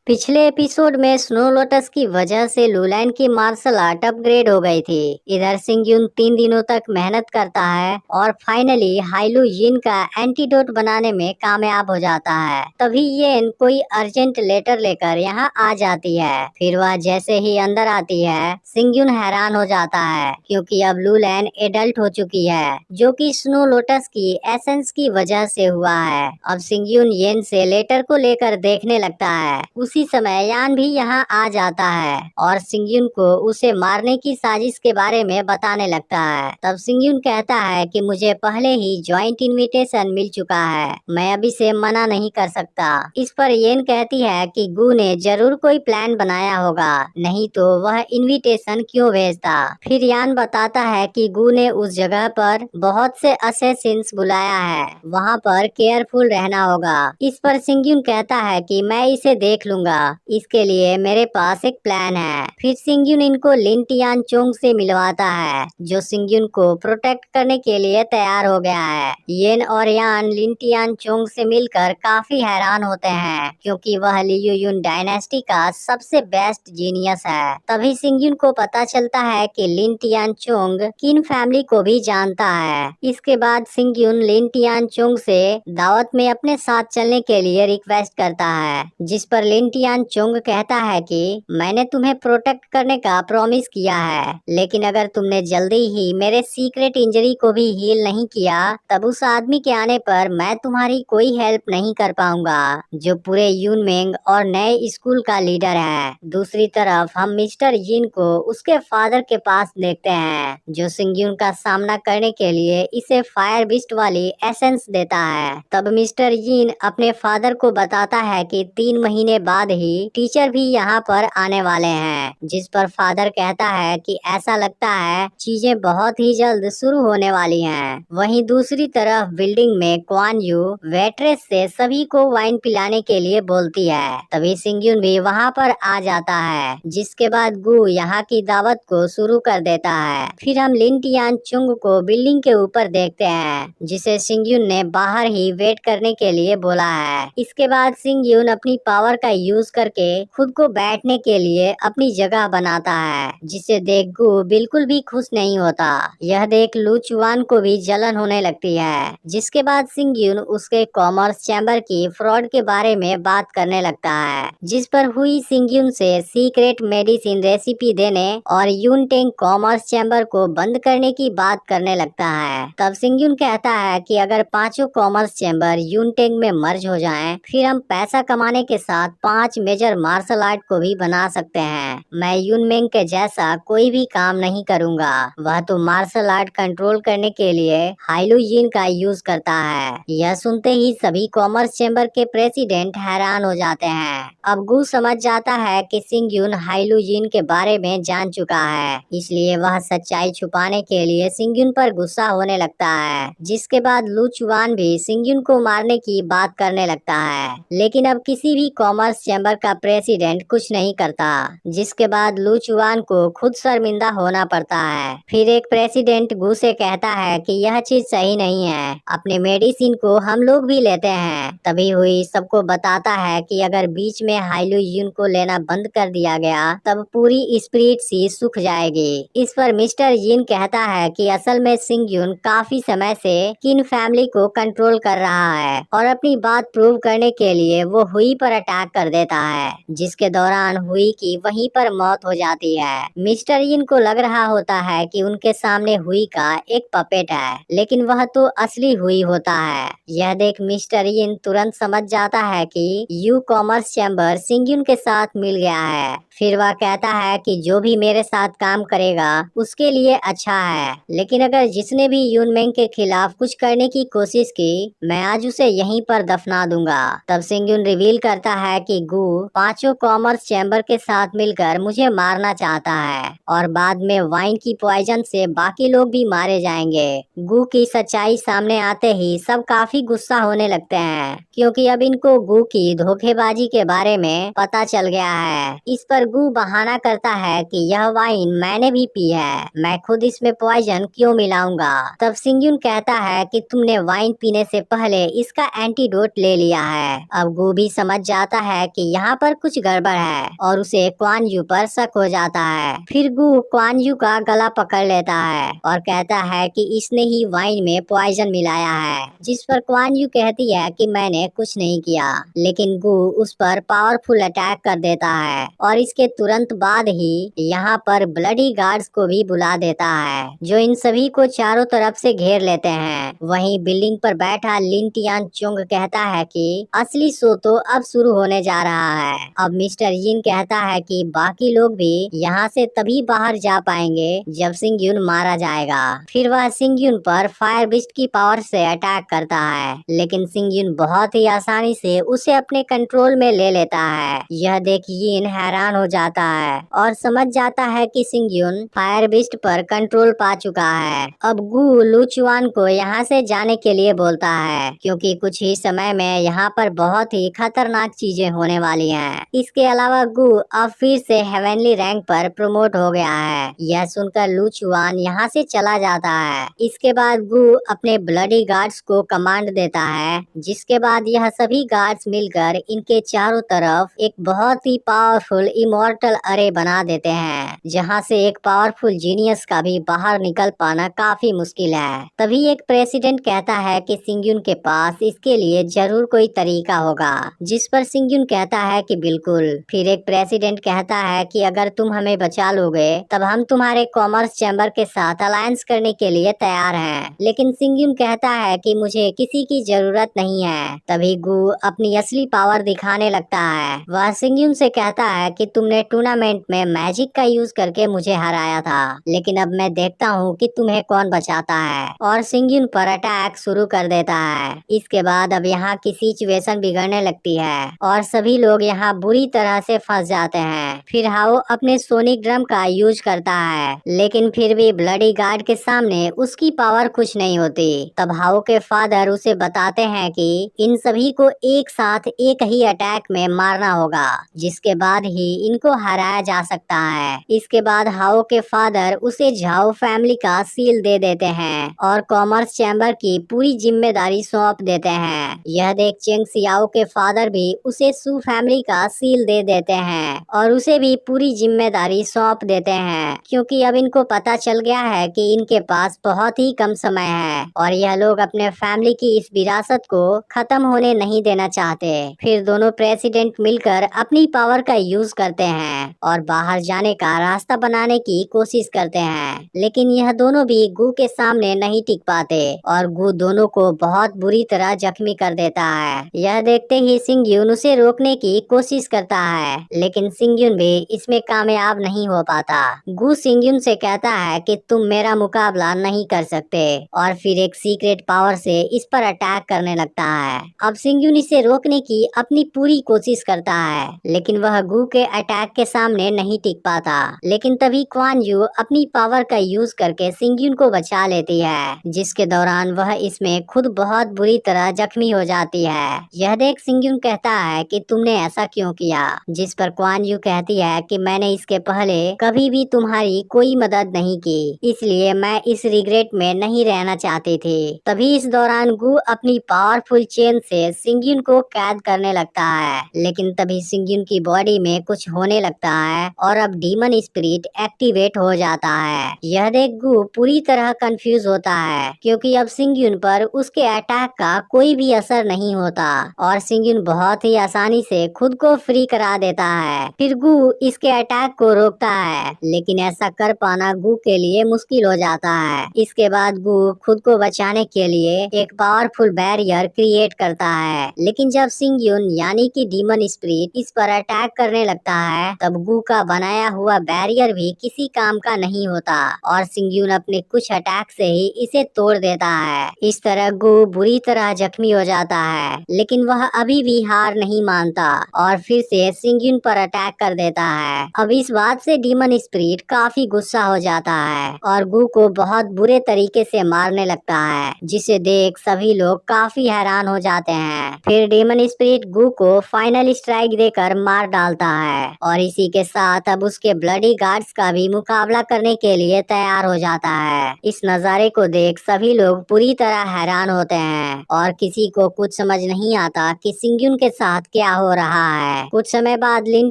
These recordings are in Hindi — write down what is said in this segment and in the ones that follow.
पिछले एपिसोड में स्नो लोटस की वजह से लूलैंड की मार्शल आर्ट अपग्रेड हो गई थी। इधर सिंगयुन 3 दिनों तक मेहनत करता है और फाइनली हाइलू यिन का एंटीडोट बनाने में कामयाब हो जाता है। तभी येन कोई अर्जेंट लेटर लेकर यहाँ आ जाती है। फिर वह जैसे ही अंदर आती है, सिंगयुन हैरान हो जाता है क्योंकि अब लूलैंड एडल्ट हो चुकी है, जो कि स्नो लोटस की एसेंस की वजह से हुआ है। अब सिंगयुन येन से लेटर को लेकर देखने लगता है। उसी समय यान भी यहाँ आ जाता है और सिंगयुन को उसे मारने की साजिश के बारे में बताने लगता है। तब सिंगयुन कहता है कि मुझे पहले ही ज्वाइंट इनविटेशन मिल चुका है, मैं अभी से मना नहीं कर सकता। इस पर येन कहती है कि गू ने जरूर कोई प्लान बनाया होगा, नहीं तो वह इनविटेशन क्यों भेजता। फिर यान बताता है कि गू ने उस जगह पर बहुत से असैसिन्स बुलाया है, वहाँ पर केयरफुल रहना होगा। इस पर सिंगयुन कहता है कि मैं इसे देख लूंगा, इसके लिए मेरे पास एक प्लान है। फिर सिंगयुन इनको लिन टियानचोंग से मिलवाता है, जो सिंगयुन को प्रोटेक्ट करने के लिए तैयार हो गया है। येन और यान लिन टियानचोंग से मिलकर काफी हैरान होते हैं क्योंकि वह लियुयुन डायनेस्टी का सबसे बेस्ट जीनियस है। तभी सिंगयुन को पता चलता है कि लिन टियानचोंग किन फैमिली को भी जानता है। इसके बाद सिंगयुन लिन टियानचोंग से दावत में अपने साथ चलने के लिए रिक्वेस्ट करता है, जिस पर लिन टियानचोंग कहता है कि मैंने तुम्हें प्रोटेक्ट करने का प्रॉमिस किया है, लेकिन अगर तुमने जल्दी ही मेरे सीक्रेट इंजरी को भी हील नहीं किया, तब उस आदमी के आने पर मैं तुम्हारी कोई हेल्प नहीं कर पाऊंगा, जो पूरे यूनमेंग और नए स्कूल का लीडर है। दूसरी तरफ हम मिस्टर यिन को उसके फादर के पास देखते हैं, जो सिंगयुन का सामना करने के लिए इसे फायर बिस्ट वाली एसेंस देता है। तब मिस्टर यिन अपने फादर को बताता है कि 3 महीने बाद ही टीचर भी यहाँ पर आने वाले हैं, जिस पर फादर कहता है कि ऐसा लगता है चीजें बहुत ही जल्द शुरू होने वाली हैं। वहीं दूसरी तरफ बिल्डिंग में क्वान यू वेट्रेस से सभी को वाइन पिलाने के लिए बोलती है। तभी सिंगयुन भी वहाँ पर आ जाता है, जिसके बाद गू यहाँ की दावत को शुरू कर देता है। फिर हम लिन टियानचुंग को बिल्डिंग के ऊपर देखते हैं, जिसे सिंगयुन ने बाहर ही वेट करने के लिए बोला है। इसके बाद सिंगयुन अपनी पावर का यूज करके खुद को बैठने के लिए अपनी जगह बनाता है, जिसे देख गू बिल्कुल भी खुश नहीं होता। यह देख लू चुआन को भी जलन होने लगती है। जिसके बाद सिंगयुन उसके कॉमर्स चैम्बर की फ्रॉड के बारे में बात करने लगता है, जिस पर हुई सिंगयुन से सीक्रेट मेडिसिन रेसिपी देने और यूनटेंग कॉमर्स चैम्बर को बंद करने की बात करने लगता है। तब सिंगयुन कहता है कि अगर 5 कॉमर्स चैम्बर यूनटेंग में मर्ज हो जाएं, फिर हम पैसा कमाने के साथ 5 मेजर मार्शल आर्ट को भी बना सकते हैं। मैं यूनमेंग के जैसा कोई भी काम नहीं करूंगा, वह तो मार्शल आर्ट कंट्रोल करने के लिए हाइलू यिन का यूज करता है। यह सुनते ही सभी कॉमर्स चैम्बर के प्रेसिडेंट हैरान हो जाते हैं। अब गू समझ जाता है कि सिंगयुन हाइलू यिन के बारे में जान चुका है, इसलिए वह सच्चाई छुपाने के लिए सिंगयुन पर गुस्सा होने लगता है। जिसके बाद लू चुआन भी सिंगयुन को मारने की बात करने लगता है, लेकिन अब किसी भी कॉमर्स चैम्बर का प्रेसिडेंट कुछ नहीं करता, जिसके बाद लू चुआन को खुद शर्मिंदा होना पड़ता है। फिर एक प्रेसिडेंट गू से कहता है कि यह चीज सही नहीं है, अपने मेडिसिन को हम लोग भी लेते हैं। तभी हुई सबको बताता है कि अगर बीच में हाइलू यून को लेना बंद कर दिया गया, तब पूरी स्पिरिट सी सूख जाएगी। इस पर मिस्टर यिन कहता है कि असल में सिंगयुन काफी समय से किन फैमिली को कंट्रोल कर रहा है और अपनी बात प्रूव करने के लिए वो हुई पर अटैक कर देता है, जिसके दौरान हुई की वहीं पर मौत हो जाती है। मिस्टर यिन को लग रहा होता है कि उनके सामने हुई का एक पपेट है, लेकिन वह तो असली हुई होता है। यह देख मिस्टर यिन तुरंत समझ जाता है कि यू कॉमर्स चैम्बर सिंगयुन के साथ मिल गया है। फिर वह कहता है कि जो भी मेरे साथ काम करेगा उसके लिए अच्छा है, लेकिन अगर जिसने भी यूनमेंग के खिलाफ कुछ करने की कोशिश की, मैं आज उसे यहीं पर दफना दूंगा। तब सिंगयुन रिवील करता है कि गू 5 कॉमर्स चैम्बर के साथ मिलकर मुझे मारना चाहता है और बाद में वाइन की पॉइजन से बाकी लोग भी मारे जाएंगे। गू की सच्चाई सामने आते ही सब काफी गुस्सा होने लगते हैं, क्योंकि अब इनको गू की धोखेबाजी के बारे में पता चल गया है। इस पर गू बहाना करता है कि यह वाइन मैंने भी पी है, मैं खुद इसमें पॉइजन क्यों मिलाऊंगा। तब सिंगयुन कहता है कि तुमने वाइन पीने से पहले इसका एंटीडोट ले लिया है। अब गू भी समझ जाता है कि यहाँ पर कुछ गड़बड़ है और उसे क्वान यू पर शक हो जाता है। फिर गू क्वान यू का गला पकड़ लेता है और कहता है कि इसने ही वाइन में पॉइजन मिलाया है, जिस पर क्वान यू कहती है कि मैंने कुछ नहीं किया। लेकिन गू उस पर पावरफुल अटैक कर देता है और इसके तुरंत बाद ही यहाँ पर ब्लडी गार्ड्स को भी बुला देता है, जो इन सभी को चारों तरफ से घेर लेते हैं। वहीं बिल्डिंग पर बैठा लिन टियान चुंग कहता है कि असली शो तो अब शुरू होने जा रहा है। अब मिस्टर यिन कहता है कि बाकी लोग भी यहाँ से तभी बाहर जा पाएंगे जब सिंग यून मारा जाएगा। फिर वह सिंग यून पर फायर बिस्ट की पावर से अटैक करता है, लेकिन सिंग यून बहुत ही आसानी से उसे अपने कंट्रोल में ले लेता है। यह देख यिन हैरान हो जाता है और समझ जाता है कि सिंग यून फायर बिस्ट पर कंट्रोल पा चुका है। अब गू लू चुआन को यहाँ से जाने के लिए बोलता है, क्योंकि कुछ ही समय में यहाँ पर बहुत ही खतरनाक चीजें होने वाली हैं। इसके अलावा गू अब फिर से हेवनली रैंक पर प्रमोट हो गया है। यह सुनकर लू चुआन यहाँ से चला जाता है। इसके बाद गू अपने ब्लडी गार्ड्स को कमांड देता है, जिसके बाद यह सभी गार्ड्स मिलकर इनके चारों तरफ एक बहुत ही पावरफुल इमॉर्टल अरे बना देते हैं, जहाँ से एक पावरफुल जीनियस का भी बाहर निकल पाना काफी मुश्किल है। तभी एक प्रेसिडेंट कहता है कि सिंग यून के पास इसके लिए जरूर कोई तरीका होगा, जिस पर सिंग यून कहता है कि बिल्कुल। फिर एक प्रेसिडेंट कहता है कि अगर तुम हमें बचा लोगे तब हम तुम्हारे कॉमर्स चैम्बर के साथ अलायंस करने के लिए तैयार हैं। लेकिन सिंग यून कहता है कि मुझे किसी की जरूरत नहीं है। तभी गू अपनी असली पावर दिखाने लगता है। वह सिंग यून से कहता है कि तुमने टूर्नामेंट में मैजिक का यूज करके मुझे हराया था, लेकिन अब मैं देखता हूँ कि तुम्हें कौन बचाता है, और सिंग यून पर अटैक शुरू कर देता है। इसके बाद अब यहाँ की सिचुएशन बिगड़ने लगती है और सभी लोग यहाँ बुरी तरह से फंस जाते हैं। फिर हाओ अपने सोनिक ड्रम का यूज करता है, लेकिन फिर भी ब्लडी गार्ड के सामने उसकी पावर कुछ नहीं होती। तब हाओ के फादर उसे बताते हैं कि इन सभी को एक साथ एक ही अटैक में मारना होगा, जिसके बाद ही इनको हराया जा सकता है। इसके बाद हाओ के फादर उसे झाओ फैमिली का सील दे देते हैं और कॉमर्स चैम्बर की पूरी जिम्मेदारी सौंप देते हैं। यह देख चेंग सियाओ के फादर भी उसे सू फैमिली का सील दे देते हैं और उसे भी पूरी जिम्मेदारी सौंप देते हैं, क्योंकि अब इनको पता चल गया है कि इनके पास बहुत ही कम समय है और यह लोग अपने फैमिली की इस विरासत को खत्म होने नहीं देना चाहते। फिर दोनों प्रेसिडेंट मिलकर अपनी पावर का यूज करते हैं और बाहर जाने का रास्ता बनाने की कोशिश करते हैं, लेकिन यह दोनों भी गू के सामने नहीं टिक पाते और गू दोनों को बहुत बुरी तरह जख्मी कर देता है। यह देखते ही सिंग यून उसे रोकने की कोशिश करता है, लेकिन सिंग यून भी इसमें कामयाब नहीं हो पाता। गू सिंग यून से कहता है कि तुम मेरा मुकाबला नहीं कर सकते और फिर एक सीक्रेट पावर से इस पर अटैक करने लगता है। अब सिंग यून इसे रोकने की अपनी पूरी कोशिश करता है, लेकिन वह गू के अटैक के सामने नहीं टिक पाता। लेकिन तभी क्वान यू अपनी पावर का यूज करके सिंग यून को बचा लेती है, जिसके दौरान वह इसमें खुद बहुत बुरी तरह जख्मी हो जाती है। यह देख सिंग यून कहता है कि तुमने ऐसा क्यों किया, जिस पर क्वान यू कहती है कि मैंने इसके पहले कभी भी तुम्हारी कोई मदद नहीं की, इसलिए मैं इस रिग्रेट में नहीं रहना चाहती थी। तभी इस दौरान गू अपनी पावरफुल चेन से सिंग यून को कैद करने लगता है, लेकिन तभी सिंग यून की बॉडी में कुछ होने लगता है और अब डीमन स्पिरिट एक्टिवेट हो जाता है। यह देख गू पूरी तरह कंफ्यूज होता है, क्योंकि अब सिंग यून पर उसके अटैक का कोई भी असर नहीं होता और सिंग यून बहुत ही आसानी से खुद को फ्री करा देता है। फिर गू इसके अटैक को रोकता है, लेकिन ऐसा कर पाना गू के लिए मुश्किल हो जाता है। इसके बाद गू खुद को बचाने के लिए एक पावरफुल बैरियर क्रिएट करता है, लेकिन जब सिंग यून यानी कि डीमन स्पिरिट इस पर अटैक करने लगता है, तब गू का बनाया हुआ बैरियर भी किसी काम का नहीं होता और सिंग यून अपने कुछ अटैक से ही इसे तोड़ देता है। इस तरह गू बुरी तरह जख्मी हो जाता है, लेकिन वह अभी भी हार नहीं मानता और फिर से सिंग यून पर अटैक कर देता है। अब इस बात से डीमन स्पिरिट काफी गुस्सा हो जाता है और गू को बहुत बुरे तरीके से मारने लगता है, जिसे देख सभी लोग काफी हैरान हो जाते हैं। फिर डीमन स्पिरिट गू को फाइनल स्ट्राइक देकर मार डालता है और इसी के साथ अब उसके ब्लडी गार्ड्स का भी मुकाबला करने के लिए तैयार हो जाता है। इस नज़ारे को देख सभी लोग पूरी तरह हैरान होते हैं और किसी को कुछ समझ नहीं आता कि सिंग यून के साथ क्या हो रहा है। कुछ समय बाद लिन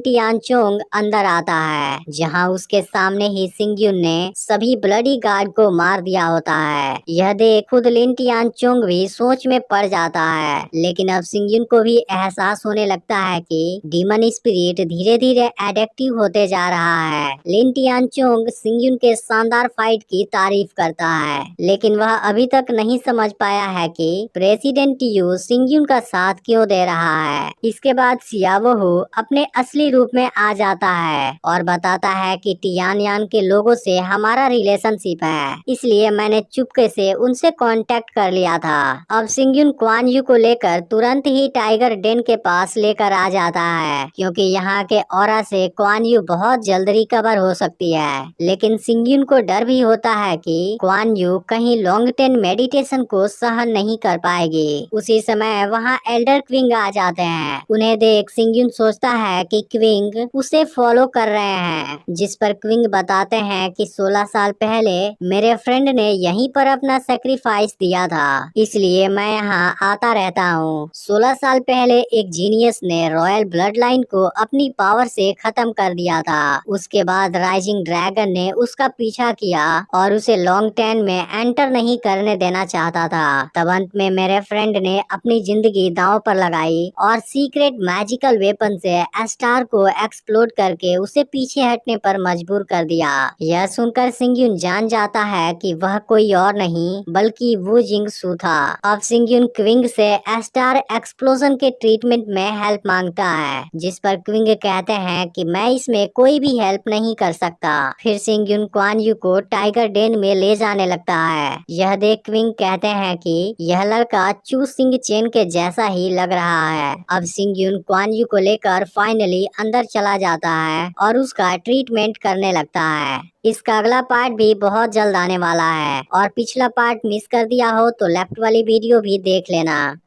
टियानचोंग अंदर आता है, जहां उसके सामने ही सिंगयुन ने सभी ब्लडी गार्ड को मार दिया होता है। यह देख खुद लिन टियानचोंग भी सोच में पड़ जाता है, लेकिन अब सिंगयुन को भी एहसास होने लगता है कि डीमन स्पिरिट धीरे धीरे एडिक्टिव होते जा रहा है। लिन टियानचोंग सिंगयुन के शानदार फाइट की तारीफ करता है, लेकिन वह अभी तक नहीं समझ पाया है कि प्रेसिडेंट यू सिंगयुन का साथ क्यों दे रहा है। इसके बाद सियावोहू अपने असली रूप में आ जाता है और बताता है कि टियानयान के लोगों से हमारा रिलेशनशिप है, इसलिए मैंने चुपके से उनसे कांटेक्ट कर लिया था। अब सिंगयुन क्वान यू को लेकर तुरंत ही टाइगर डेन के पास लेकर आ जाता है, क्योंकि यहाँ के ऑरा से क्वान यू बहुत जल्द रिकवर हो सकती है। लेकिन सिंगयुन को डर भी होता है कि क्वान यू कहीं लॉन्ग टर्म मेडिटेशन को सहन नहीं कर पाएगी। उसी समय वहाँ एल्डर क्विंग आ जाते हैं। उन्हें देख सिंगयुन सोचता है कि क्विंग उसे फॉलो कर रहे हैं, जिस पर क्विंग बताते हैं कि 16 साल पहले मेरे फ्रेंड ने यहीं पर अपना सेक्रीफाइस दिया था, इसलिए मैं यहाँ आता रहता हूँ। 16 साल पहले एक जीनियस ने रॉयल ब्लड लाइन को अपनी पावर से खत्म कर दिया था। उसके बाद राइजिंग ड्रैगन ने उसका पीछा किया और उसे लॉन्ग टर्म में एंटर नहीं करने देना चाहता था। तब अंत में मेरे फ्रेंड ने अपनी जिंदगी दांव पर लगाई और सीक्रेट मैजिकल वेपन से एस्टार को एक्सप्लोड करके उसे पीछे हटने पर मजबूर कर दिया। यह सुनकर सिंगयुन जान जाता है कि वह कोई और नहीं बल्कि वू जिंगसू था। अब सिंगयुन क्विंग से एस्टार एक्सप्लोजन के ट्रीटमेंट में हेल्प मांगता है, जिस पर क्विंग कहते हैं कि मैं इसमें कोई भी हेल्प नहीं कर सकता। फिर सिंगयुन क्वान यू को टाइगर डेन में ले जाने लगता है। यह देख क्विंग कहते हैं कि यह लड़का चू सिंग चेन के जैसा ही लग रहा है। अब सिंगयुन क्वान यू को लेकर फाइनली अंदर चला जाता है और उसका ट्रीटमेंट करने लगता है। इसका अगला पार्ट भी बहुत जल्द आने वाला है, और पिछला पार्ट मिस कर दिया हो तो लेफ्ट वाली वीडियो भी देख लेना।